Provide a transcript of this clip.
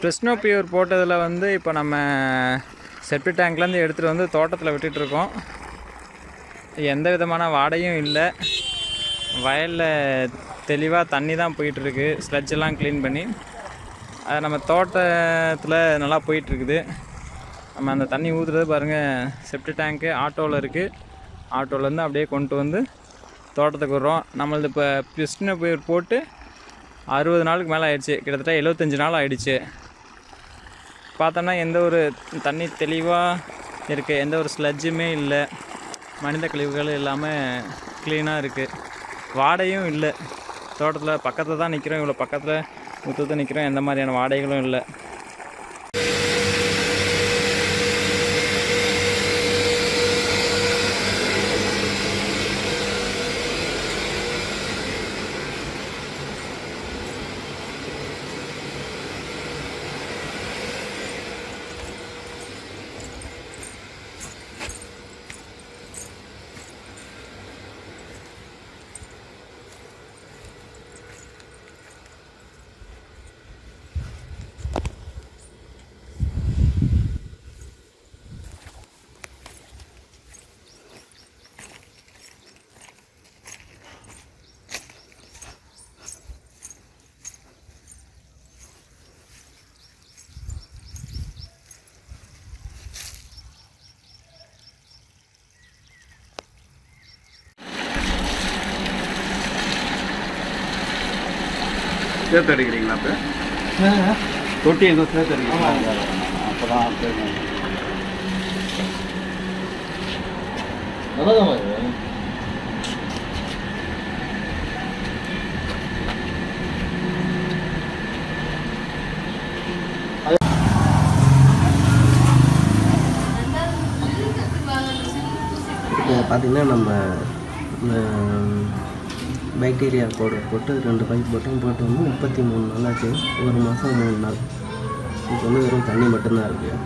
பிரிஸ்டினோ pure போட்டதில் வந்து இப்போ நம்ம செப்டிக் டேங்க்லேருந்து எடுத்துகிட்டு வந்து தோட்டத்தில் விட்டுட்ருக்கோம். எந்த விதமான வாடையும் இல்லை. வயலில் தெளிவாக தண்ணி தான் போயிட்டுருக்கு. ஸ்லட்ஜெல்லாம் க்ளீன் பண்ணி அது நம்ம தோட்டத்தில் நல்லா போயிட்டுருக்குது. நம்ம அந்த தண்ணி ஊற்றுறது பாருங்கள். செப்டிக் டேங்க்கு ஆட்டோவில் இருக்குது. ஆட்டோவிலேருந்து அப்படியே கொண்டு வந்து தோட்டத்துக்கு விடுறோம். நம்மளது இப்போ பிரிஸ்டினோ பியூர் போட்டு 60 நாளுக்கு மேலே ஆயிடுச்சு. கிட்டத்தட்ட 75 நாள் ஆகிடுச்சு. பார்த்தோன்னா எந்த ஒரு தண்ணி தெளிவாக இருக்குது. எந்த ஒரு ஸ்லட்ஜுமே இல்லை. மனித கழிவுகள் இல்லாமல் க்ளீனாக இருக்குது. வாடையும் இல்லை. தோட்டத்தில் பக்கத்தில் தான் நிற்கிறோம். இவ்வளோ பக்கத்தில் ஊற்று நிற்கிறோம். எந்த மாதிரியான வாடைகளும் இல்லை. சேர்த்து அடிக்கிறீங்களா? இப்போ தொட்டி எதுவும் சேர்த்து அடிக்கிறீங்களா? அப்போ தான் நல்லதான். இப்போ பார்த்தீங்கன்னா நம்ம பாக்டீரியா பவுடர் போட்டு 2 பைப் போட்டு வந்து 33 நாள் ஆச்சு. 1 மாதம் 3 நாள். இப்போ வந்து வெறும் தண்ணி மட்டும்தான் இருக்குது.